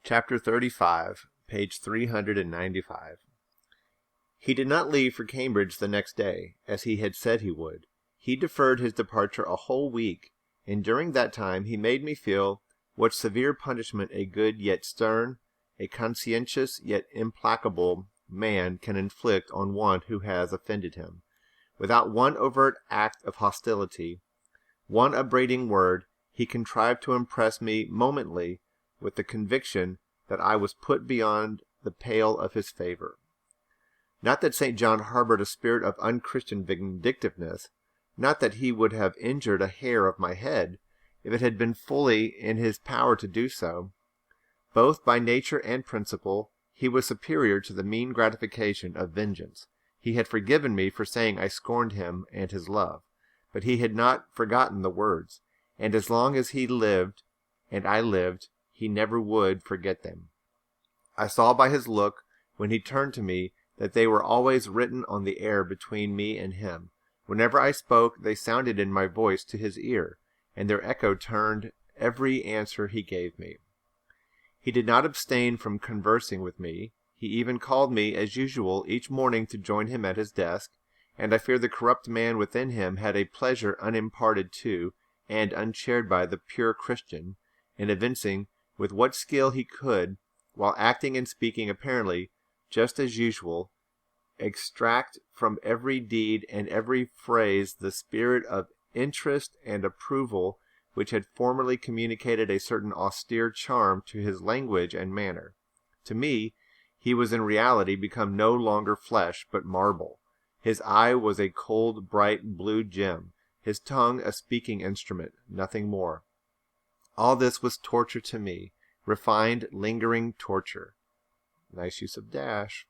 Chapter 35, page 395. He did not leave for Cambridge the next day, as he had said he would. He deferred his departure a whole week, and during that time he made me feel what severe punishment a good yet stern, a conscientious yet implacable man can inflict on one who has offended him. Without one overt act of hostility, one upbraiding word, he contrived to impress me momently with the conviction that I was put beyond the pale of his favor. Not that St. John harbored a spirit of unchristian vindictiveness, not that he would have injured a hair of my head, if it had been fully in his power to do so. Both by nature and principle, he was superior to the mean gratification of vengeance. He had forgiven me for saying I scorned him and his love, but he had not forgotten the words, and as long as he lived, and I lived, he never would forget them. I saw by his look, when he turned to me, that they were always written on the air between me and him. Whenever I spoke, they sounded in my voice to his ear, and their echo turned every answer he gave me. He did not abstain from conversing with me. He even called me, as usual, each morning to join him at his desk, and I fear the corrupt man within him had a pleasure unimparted to, and unshared by, the pure Christian, in evincing, with what skill he could, while acting and speaking apparently just as usual, extract from every deed and every phrase the spirit of interest and approval which had formerly communicated a certain austere charm to his language and manner. To me, he was in reality become no longer flesh, but marble. His eye was a cold, bright blue gem, his tongue a speaking instrument, nothing more. All this was torture to me, refined, lingering torture. Nice use of dash.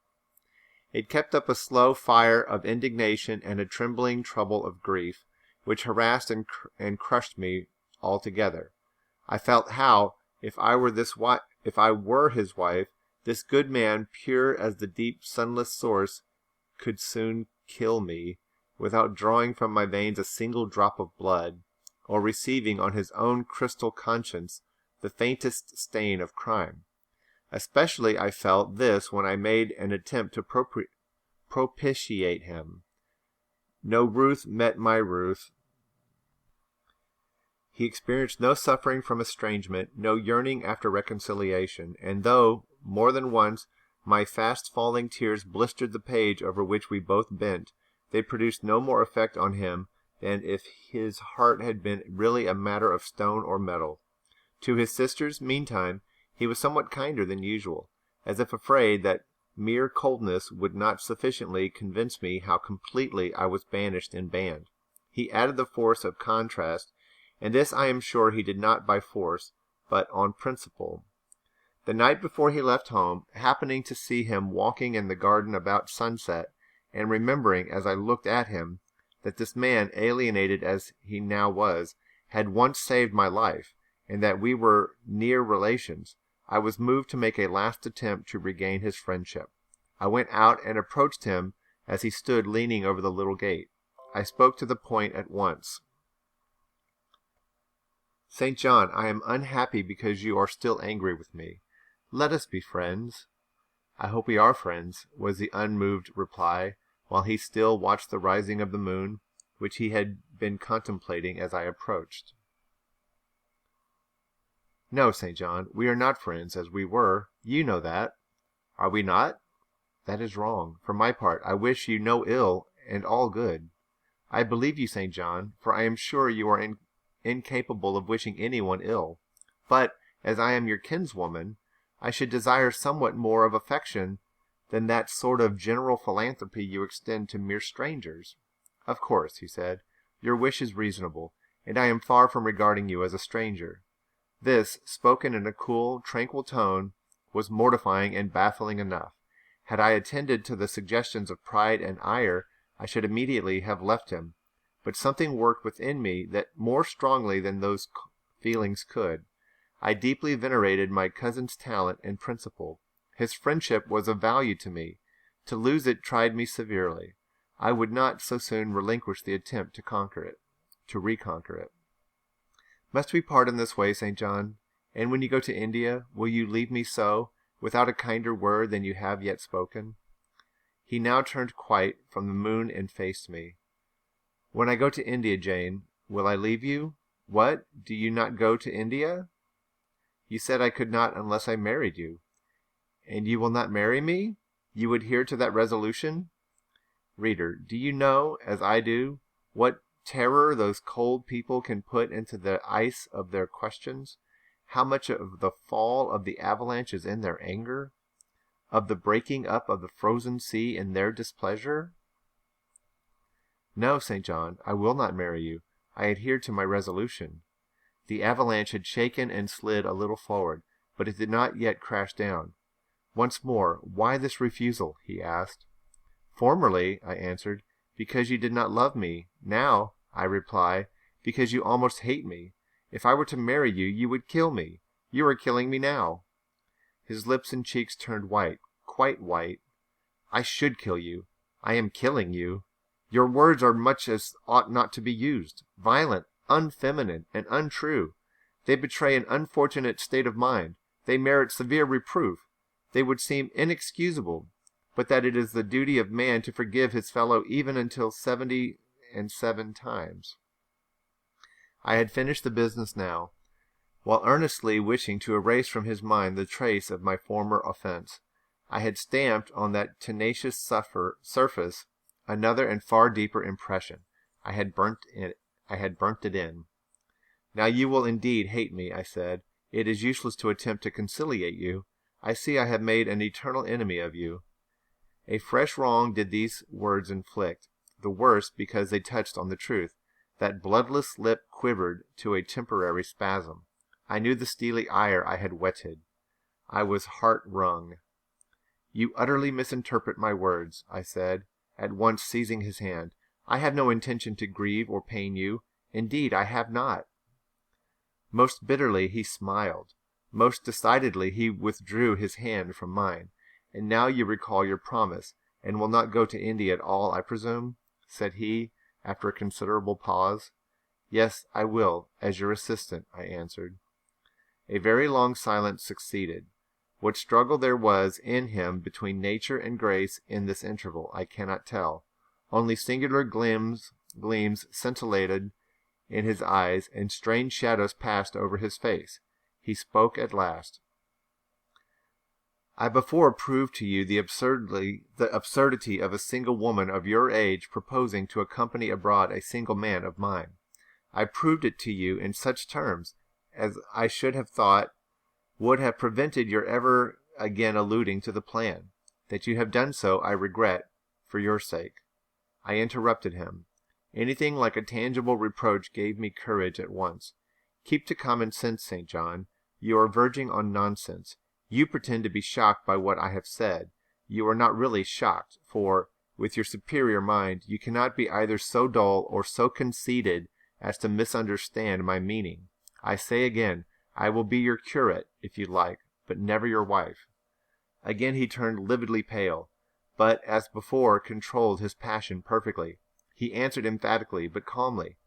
It kept up a slow fire of indignation and a trembling trouble of grief, which harassed and crushed me altogether. I felt how, if I were his wife, this good man, pure as the deep sunless source, could soon kill me, without drawing from my veins a single drop of blood, or receiving on his own crystal conscience the faintest stain of crime. Especially I felt this when I made an attempt to propitiate him. No Ruth met my Ruth. He experienced no suffering from estrangement, no yearning after reconciliation, and though, more than once, my fast-falling tears blistered the page over which we both bent, they produced no more effect on him than if his heart had been really a matter of stone or metal. To his sisters, meantime, he was somewhat kinder than usual, as if afraid that mere coldness would not sufficiently convince me how completely I was banished and banned. He added the force of contrast, and this I am sure he did not by force, but on principle. The night before he left home, happening to see him walking in the garden about sunset, and remembering, as I looked at him, that this man, alienated as he now was, had once saved my life, and that we were near relations, I was moved to make a last attempt to regain his friendship. I went out and approached him as he stood leaning over the little gate. I spoke to the point at once. "St. John, I am unhappy because you are still angry with me. Let us be friends." "I hope we are friends," was the unmoved reply, while he still watched the rising of the moon, which he had been contemplating as I approached. "No, St. John, we are not friends as we were. You know that." "Are we not? That is wrong. For my part, I wish you no ill and all good." "I believe you, St. John, for I am sure you are incapable of wishing anyone ill. But, as I am your kinswoman, I should desire somewhat more of affection than that sort of general philanthropy you extend to mere strangers." "Of course," he said, "your wish is reasonable, and I am far from regarding you as a stranger." This, spoken in a cool, tranquil tone, was mortifying and baffling enough. Had I attended to the suggestions of pride and ire, I should immediately have left him. But something worked within me that more strongly than those feelings could. I deeply venerated my cousin's talent and principle. His friendship was of value to me. To lose it tried me severely. I would not so soon relinquish the attempt to reconquer it. "Must we part in this way, St. John? And when you go to India, will you leave me so, without a kinder word than you have yet spoken? He now turned quite from the moon and faced me. When I go to India, Jane, will I leave you? What? Do you not go to India? You said I could not unless I married you. And you will not marry me? You adhere to that resolution? Reader, do you know, as I do, what terror those cold people can put into the ice of their questions? How much of the fall of the avalanche is in their anger? Of the breaking up of the frozen sea in their displeasure? No, St. John, I will not marry you. I adhere to my resolution. The avalanche had shaken and slid a little forward, but it did not yet crash down. Once more, why this refusal? He asked. Formerly, I answered, because you did not love me. Now, I reply, because you almost hate me. If I were to marry you, you would kill me. You are killing me now. His lips and cheeks turned white, quite white. I should kill you. I am killing you. Your words are much as ought not to be used, violent, unfeminine, and untrue. They betray an unfortunate state of mind. They merit severe reproof. They would seem inexcusable, but that it is the duty of man to forgive his fellow even until 77 times. I had finished the business now, while earnestly wishing to erase from his mind the trace of my former offense. I had stamped on that tenacious surface another and far deeper impression. I had burnt it in. Now you will indeed hate me, I said. It is useless to attempt to conciliate you. I see I have made an eternal enemy of you. A fresh wrong did these words inflict, the worse because they touched on the truth. That bloodless lip quivered to a temporary spasm. I knew the steely ire I had whetted. I was heart-wrung. You utterly misinterpret my words, I said, at once seizing his hand. I have no intention to grieve or pain you. Indeed, I have not. Most bitterly he smiled. Most decidedly he withdrew his hand from mine. And now you recall your promise, and will not go to India at all, I presume? Said he, after a considerable pause. Yes, I will, as your assistant, I answered. A very long silence succeeded. What struggle there was in him between nature and grace in this interval, I cannot tell. Only singular gleams scintillated in his eyes, and strange shadows passed over his face. He spoke at last. I before proved to you the absurdity of a single woman of your age proposing to accompany abroad a single man of mine. I proved it to you in such terms as I should have thought would have prevented your ever again alluding to the plan. That you have done so, I regret, for your sake. I interrupted him. Anything like a tangible reproach gave me courage at once. Keep to common sense, St. John. You are verging on nonsense. You pretend to be shocked by what I have said. You are not really shocked, for, with your superior mind, you cannot be either so dull or so conceited as to misunderstand my meaning. I say again, I will be your curate, if you like, but never your wife. Again he turned lividly pale, but, as before, controlled his passion perfectly. He answered emphatically, but calmly,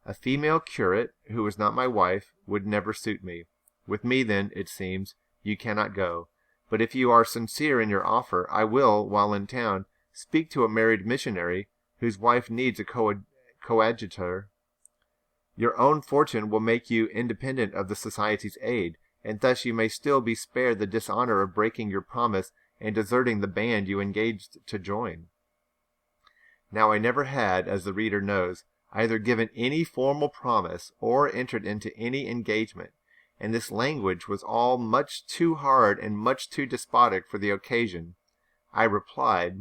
A female curate, who is not my wife, would never suit me. With me, then, it seems, you cannot go. But if you are sincere in your offer, I will, while in town, speak to a married missionary, whose wife needs a coadjutor. Your own fortune will make you independent of the Society's aid, and thus you may still be spared the dishonor of breaking your promise and deserting the band you engaged to join. Now I never had, as the reader knows, either given any formal promise or entered into any engagement, and this language was all much too hard and much too despotic for the occasion. I replied,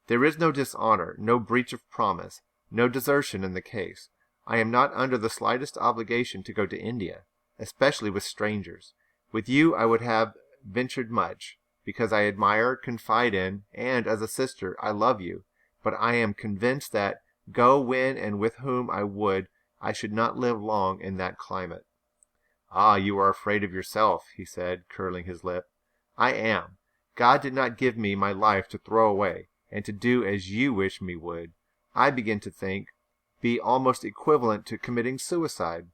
There is no dishonor, no breach of promise, no desertion in the case. I am not under the slightest obligation to go to India, especially with strangers. With you I would have ventured much, because I admire, confide in, and, as a sister, I love you. But I am convinced that, go when and with whom I would, I should not live long in that climate. Ah, you are afraid of yourself, he said, curling his lip. I am. God did not give me my life to throw away, and to do as you wish me would. I begin to think, be almost equivalent to committing suicide.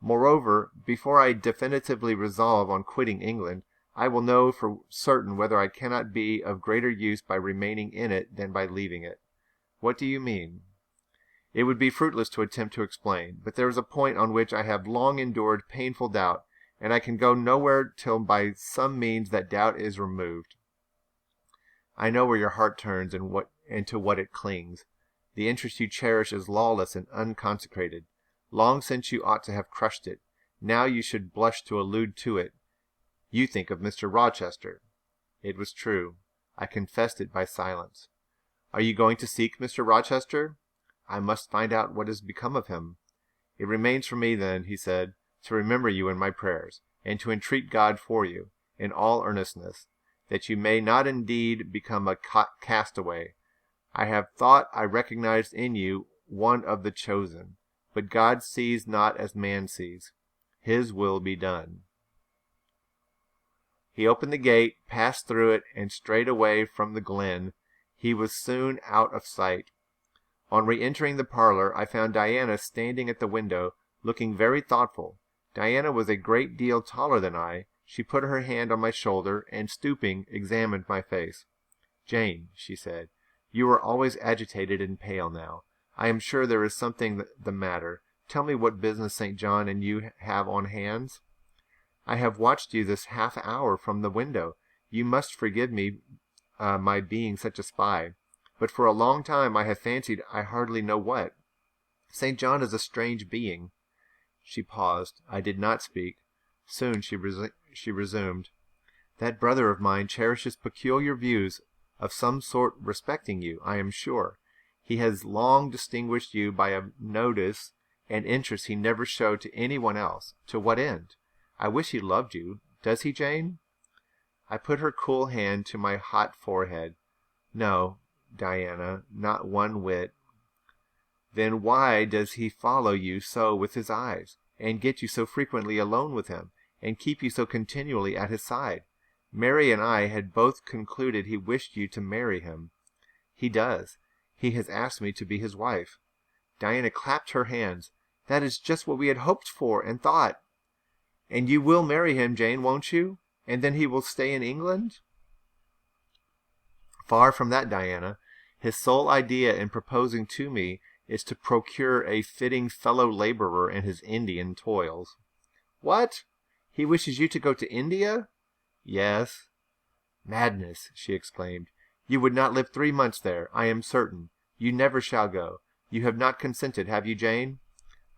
Moreover, before I definitively resolve on quitting England, I will know for certain whether I cannot be of greater use by remaining in it than by leaving it. What do you mean? It would be fruitless to attempt to explain, but there is a point on which I have long endured painful doubt, and I can go nowhere till by some means that doubt is removed. I know where your heart turns and to what it clings. The interest you cherish is lawless and unconsecrated. Long since you ought to have crushed it. Now you should blush to allude to it. You think of Mr. Rochester. It was true. I confessed it by silence. Are you going to seek Mr. Rochester? I must find out what has become of him. It remains for me then, he said, to remember you in my prayers, and to entreat God for you, in all earnestness, that you may not indeed become a castaway. I have thought I recognized in you one of the chosen, but God sees not as man sees. His will be done. He opened the gate, passed through it, and straight away from the glen. He was soon out of sight. On re-entering the parlor, I found Diana standing at the window, looking very thoughtful. Diana was a great deal taller than I. She put her hand on my shoulder, and stooping, examined my face. "Jane," she said, "you are always agitated and pale now. I am sure there is something the matter. Tell me what business St. John and you have on hands." "I have watched you this half hour from the window. You must forgive me my being such a spy. But for a long time I have fancied I hardly know what. St. John is a strange being." She paused. I did not speak. Soon she resumed. "That brother of mine cherishes peculiar views of some sort respecting you, I am sure. He has long distinguished you by a notice and interest he never showed to any one else. To what end? I wish he loved you. Does he, Jane?" I put her cool hand to my hot forehead. "No, Diana, not one whit." "Then why does he follow you so with his eyes, and get you so frequently alone with him, and keep you so continually at his side? Mary and I had both concluded he wished you to marry him." "He does. He has asked me to be his wife." Diana clapped her hands. "That is just what we had hoped for and thought." "And you will marry him, Jane, won't you? And then he will stay in England?" "Far from that, Diana. His sole idea in proposing to me is to procure a fitting fellow laborer in his Indian toils." "What? He wishes you to go to India?" "Yes." "Madness!" she exclaimed. "You would not live 3 months there, I am certain. You never shall go. You have not consented, have you, Jane?"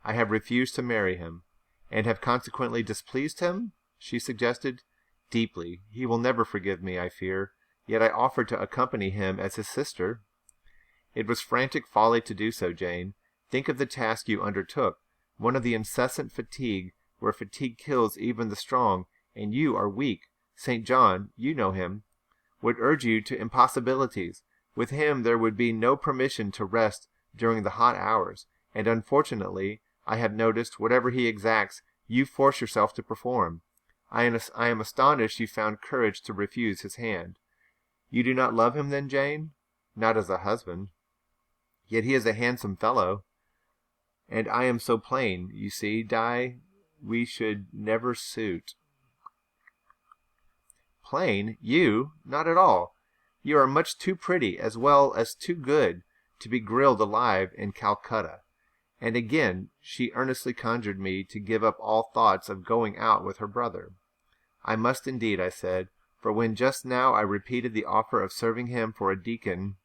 "I have refused to marry him." "And have consequently displeased him?" she suggested. "Deeply. He will never forgive me, I fear. Yet I offered to accompany him as his sister." "It was frantic folly to do so, Jane. Think of the task you undertook, one of the incessant fatigue, where fatigue kills even the strong, and you are weak. St. John, you know him, would urge you to impossibilities. With him there would be no permission to rest during the hot hours, and unfortunately, I have noticed, whatever he exacts, you force yourself to perform. I am astonished you found courage to refuse his hand." "You do not love him then, Jane?" "Not as a husband." "Yet he is a handsome fellow." "And I am so plain. You see, Di, we should never suit." "Plain? You? Not at all. You are much too pretty, as well as too good, to be grilled alive in Calcutta." And again she earnestly conjured me to give up all thoughts of going out with her brother. "I must indeed," I said, "for when just now I repeated the offer of serving him for a deacon,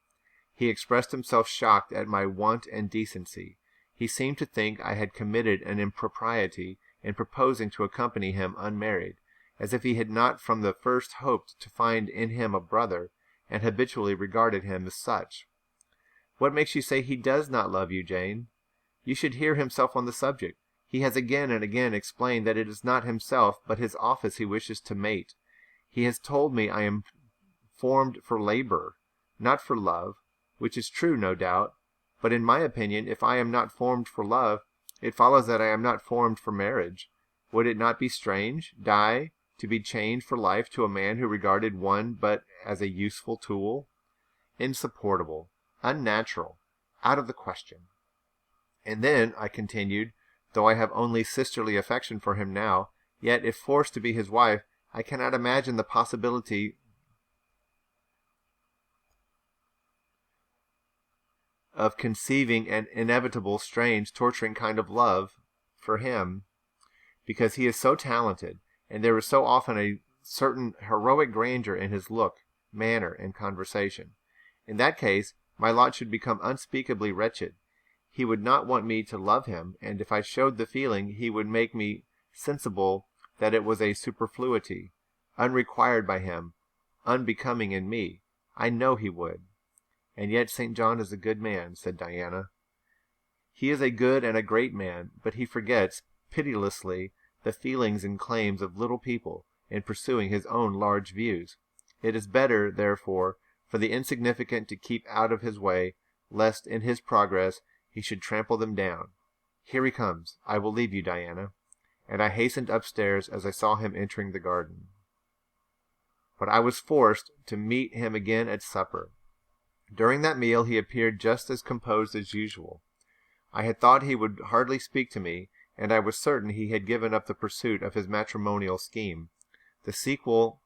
he expressed himself shocked at my want and decency. He seemed to think I had committed an impropriety in proposing to accompany him unmarried, as if he had not from the first hoped to find in him a brother, and habitually regarded him as such." "What makes you say he does not love you, Jane?" "You should hear himself on the subject. He has again and again explained that it is not himself but his office he wishes to mate. He has told me I am formed for labor, not for love, which is true, no doubt. But in my opinion, if I am not formed for love, it follows that I am not formed for marriage. Would it not be strange, Di, to be chained for life to a man who regarded one but as a useful tool? Insupportable, unnatural, out of the question." "And then," I continued, Though I have only sisterly affection for him now, yet if forced to be his wife, I cannot imagine the possibility of conceiving an inevitable, strange, torturing kind of love for him, because he is so talented, and there is so often a certain heroic grandeur in his look, manner, and conversation. In that case, my lot should become unspeakably wretched. He would not want me to love him, and if I showed the feeling, he would make me sensible that it was a superfluity, unrequired by him, unbecoming in me. I know he would. And yet St. John is a good man, said Diana. He is a good and a great man, but he forgets, pitilessly, the feelings and claims of little people in pursuing his own large views. It is better, therefore, for the insignificant to keep out of his way, lest in his progress he should trample them down. Here he comes. I will leave you, Diana. And I hastened upstairs as I saw him entering the garden. But I was forced to meet him again at supper. During that meal he appeared just as composed as usual. I had thought he would hardly speak to me, and I was certain he had given up the pursuit of his matrimonial scheme. The sequel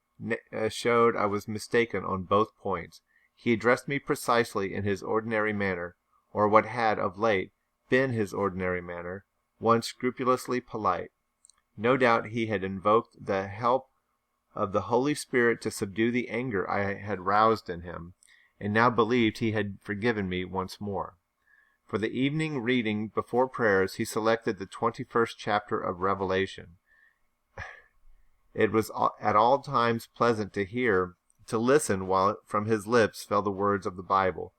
showed I was mistaken on both points. He addressed me precisely in his ordinary manner, or what had, of late, been his ordinary manner, one scrupulously polite. No doubt he had invoked the help of the Holy Spirit to subdue the anger I had roused in him, and now believed he had forgiven me once more. For the evening reading before prayers he selected the 21st chapter of Revelation. It was at all times pleasant to listen while from his lips fell the words of the Bible.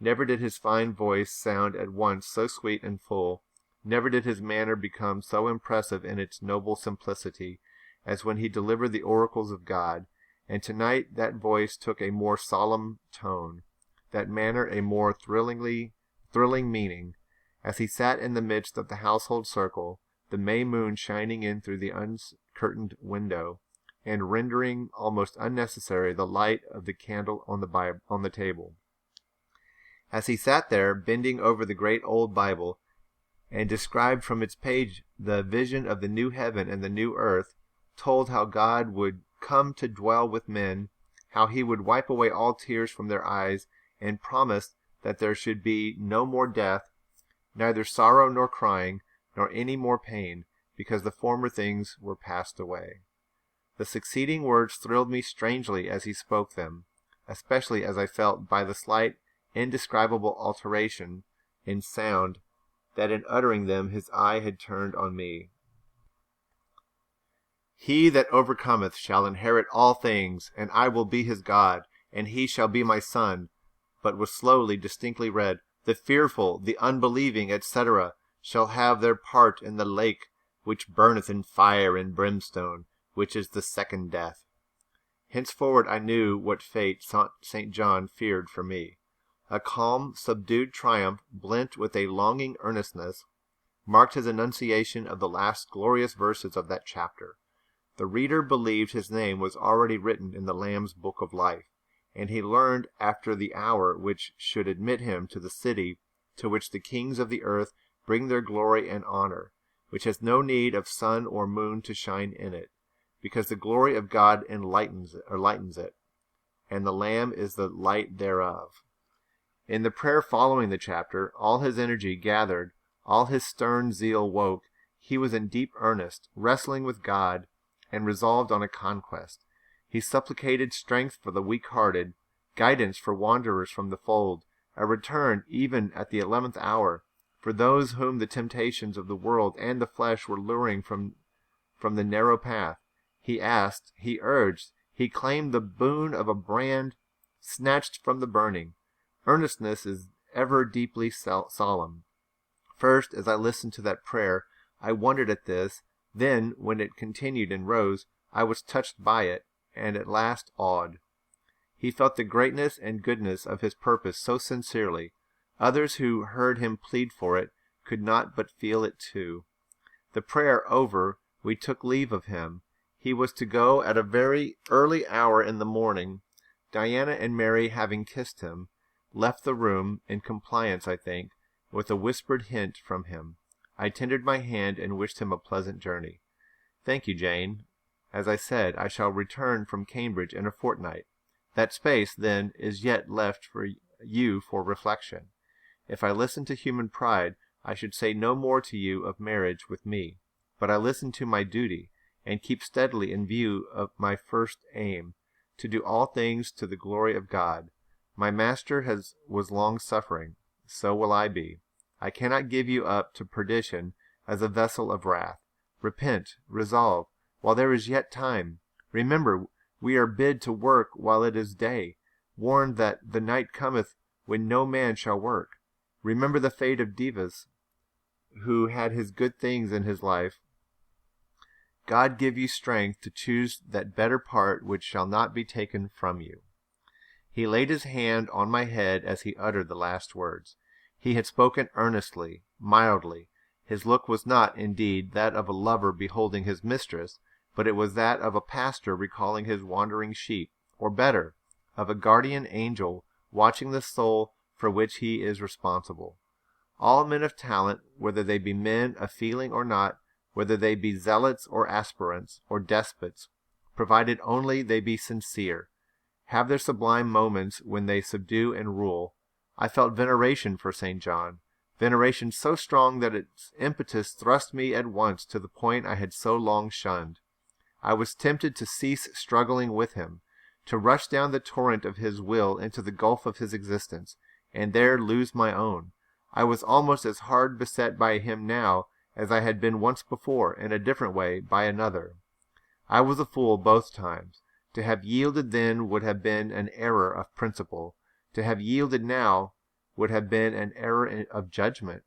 Never did his fine voice sound at once so sweet and full, never did his manner become so impressive in its noble simplicity, as when he delivered the oracles of God, and tonight that voice took a more solemn tone, that manner a more thrilling meaning, as he sat in the midst of the household circle, the May moon shining in through the uncurtained window, and rendering almost unnecessary the light of the candle on the table. As he sat there, bending over the great old Bible, and described from its page the vision of the new heaven and the new earth, told how God would come to dwell with men, how he would wipe away all tears from their eyes, and promised that there should be no more death, neither sorrow nor crying, nor any more pain, because the former things were passed away. The succeeding words thrilled me strangely as he spoke them, especially as I felt by the slight, indescribable alteration in sound that in uttering them his eye had turned on me. He that overcometh shall inherit all things, and I will be his God, and he shall be my son. But was slowly, distinctly read, the fearful, the unbelieving, etc., shall have their part in the lake which burneth in fire and brimstone, which is the second death. Henceforward I knew what fate St. John feared for me. A calm, subdued triumph, blent with a longing earnestness, marked his enunciation of the last glorious verses of that chapter. The reader believed his name was already written in the Lamb's book of life, and he learned after the hour which should admit him to the city to which the kings of the earth bring their glory and honor, which has no need of sun or moon to shine in it, because the glory of God enlightens it, and the Lamb is the light thereof. In the prayer following the chapter, all his energy gathered, all his stern zeal woke. He was in deep earnest, wrestling with God, and resolved on a conquest. He supplicated strength for the weak-hearted, guidance for wanderers from the fold, a return, even at the 11th hour, for those whom the temptations of the world and the flesh were luring from the narrow path. He asked, he urged, he claimed the boon of a brand snatched from the burning. Earnestness is ever deeply solemn. First, as I listened to that prayer, I wondered at this. Then, when it continued and rose, I was touched by it, and at last awed. He felt the greatness and goodness of his purpose so sincerely. Others who heard him plead for it could not but feel it too. The prayer over, we took leave of him. He was to go at a very early hour in the morning. Diana and Mary, having kissed him, left the room, in compliance, I think, with a whispered hint from him. I tendered my hand and wished him a pleasant journey. "Thank you, Jane. As I said, I shall return from Cambridge in a fortnight. That space, then, is yet left for you for reflection. If I listened to human pride, I should say no more to you of marriage with me. But I listen to my duty, and keep steadily in view of my first aim, to do all things to the glory of God. My master was long-suffering, so will I be. I cannot give you up to perdition as a vessel of wrath. Repent, resolve, while there is yet time. Remember, we are bid to work while it is day, warned that the night cometh when no man shall work. Remember the fate of Divas, who had his good things in his life. God give you strength to choose that better part which shall not be taken from you." He laid his hand on my head as he uttered the last words. He had spoken earnestly, mildly. His look was not, indeed, that of a lover beholding his mistress, but it was that of a pastor recalling his wandering sheep, or better, of a guardian angel watching the soul for which he is responsible. All men of talent, whether they be men of feeling or not, whether they be zealots or aspirants or despots, provided only they be sincere, have their sublime moments when they subdue and rule. I felt veneration for St. John, veneration so strong that its impetus thrust me at once to the point I had so long shunned. I was tempted to cease struggling with him, to rush down the torrent of his will into the gulf of his existence, and there lose my own. I was almost as hard beset by him now as I had been once before, in a different way, by another. I was a fool both times. To have yielded then would have been an error of principle. To have yielded now would have been an error of judgment.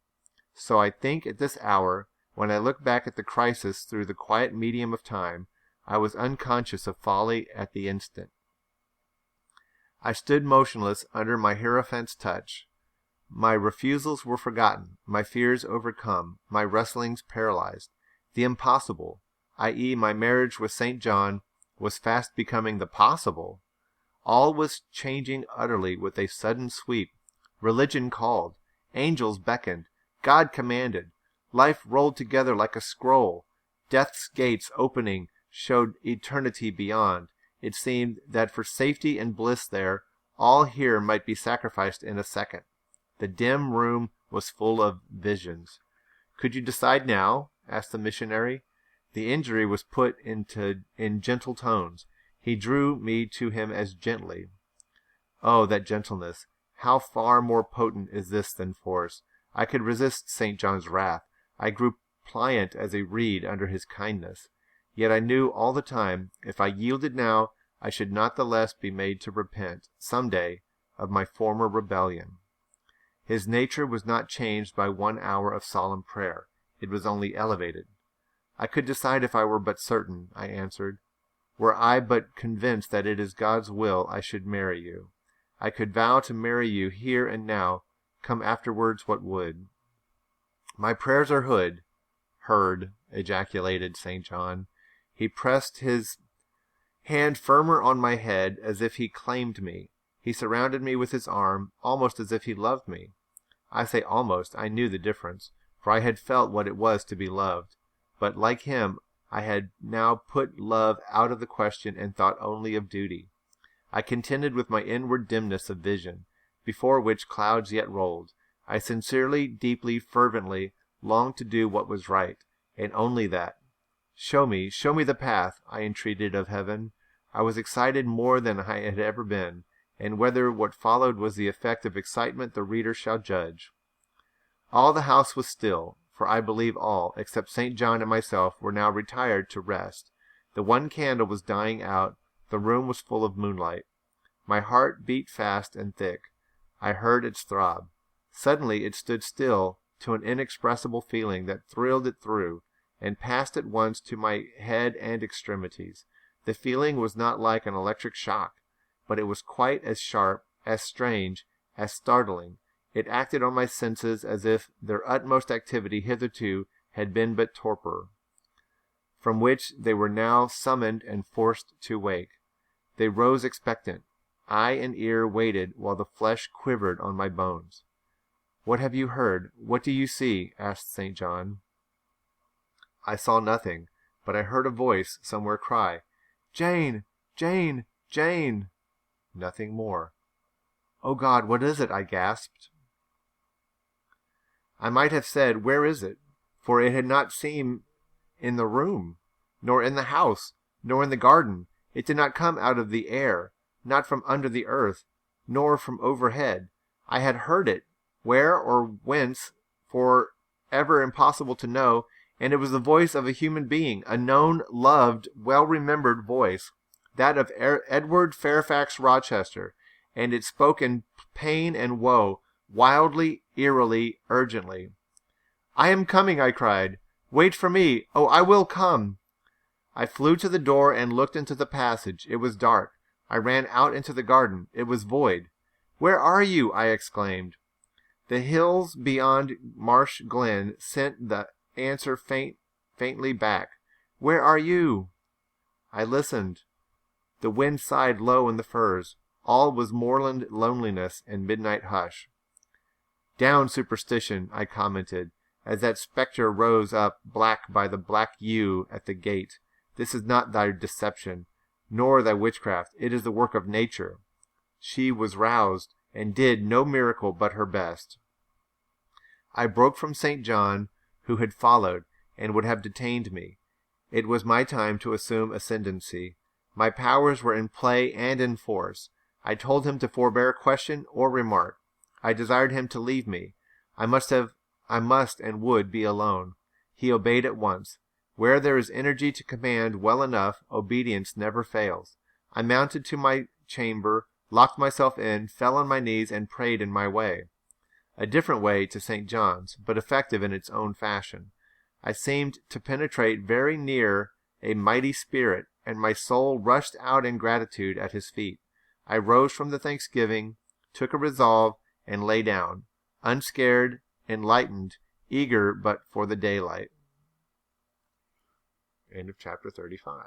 So I think at this hour, when I look back at the crisis through the quiet medium of time, I was unconscious of folly at the instant. I stood motionless under my Hierophant's touch. My refusals were forgotten, my fears overcome, my wrestlings paralyzed. The impossible, i.e. my marriage with St. John, was fast becoming the possible. All was changing utterly with a sudden sweep. Religion called, angels beckoned, God commanded, life rolled together like a scroll. Death's gates opening showed eternity beyond. It seemed that for safety and bliss there, all here might be sacrificed in a second. The dim room was full of visions. "Could you decide now?" asked the missionary. The injury was put in gentle tones. He drew me to him as gently. Oh, that gentleness! How far more potent is this than force! I could resist St. John's wrath. I grew pliant as a reed under his kindness. Yet I knew all the time, if I yielded now, I should not the less be made to repent, some day, of my former rebellion. His nature was not changed by 1 hour of solemn prayer. It was only elevated. "I could decide if I were but certain," I answered. "Were I but convinced that it is God's will I should marry you. I could vow to marry you here and now, come afterwards what would." "My prayers are heard," ejaculated St. John. He pressed his hand firmer on my head as if he claimed me. He surrounded me with his arm, almost as if he loved me. I say almost, I knew the difference, for I had felt what it was to be loved. But like him, I had now put love out of the question and thought only of duty. I contended with my inward dimness of vision, before which clouds yet rolled. I sincerely, deeply, fervently longed to do what was right, and only that. Show me the path," I entreated of heaven. I was excited more than I had ever been, and whether what followed was the effect of excitement the reader shall judge. All the house was still, for I believe all, except St. John and myself, were now retired to rest. The one candle was dying out. The room was full of moonlight. My heart beat fast and thick. I heard its throb. Suddenly it stood still to an inexpressible feeling that thrilled it through, and passed at once to my head and extremities. The feeling was not like an electric shock, but it was quite as sharp, as strange, as startling. It acted on my senses as if their utmost activity hitherto had been but torpor, from which they were now summoned and forced to wake. They rose expectant. Eye and ear waited while the flesh quivered on my bones. What have you heard? What do you see? Asked St. John. I saw nothing, but I heard a voice somewhere cry, Jane! Jane! Jane! Nothing more. Oh God, what is it? I gasped. I might have said, where is it? For it had not seemed in the room, nor in the house, nor in the garden. It did not come out of the air, not from under the earth, nor from overhead. I had heard it, where or whence, for ever impossible to know, and it was the voice of a human being, a known, loved, well-remembered voice, that of Edward Fairfax Rochester, and it spoke in pain and woe, wildly, eerily, urgently. I am coming, I cried. Wait for me. Oh, I will come. I flew to the door and looked into the passage. It was dark. I ran out into the garden. It was void. Where are you? I exclaimed. The hills beyond Marsh Glen sent the answer faintly back. Where are you? I listened. The wind sighed low in the firs. All was moorland loneliness and midnight hush. Down, superstition, I commented, as that spectre rose up black by the black yew at the gate. This is not thy deception, nor thy witchcraft. It is the work of nature. She was roused, and did no miracle but her best. I broke from St. John, who had followed, and would have detained me. It was my time to assume ascendancy. My powers were in play and in force. I told him to forbear question or remark. I desired him to leave me. I must and would be alone. He obeyed at once. Where there is energy to command well enough, obedience never fails. I mounted to my chamber, locked myself in, fell on my knees, and prayed in my way. A different way to St. John's, but effective in its own fashion. I seemed to penetrate very near a mighty spirit, and my soul rushed out in gratitude at his feet. I rose from the thanksgiving, took a resolve, and lay down, unscared, enlightened, eager but for the daylight. End of chapter 35.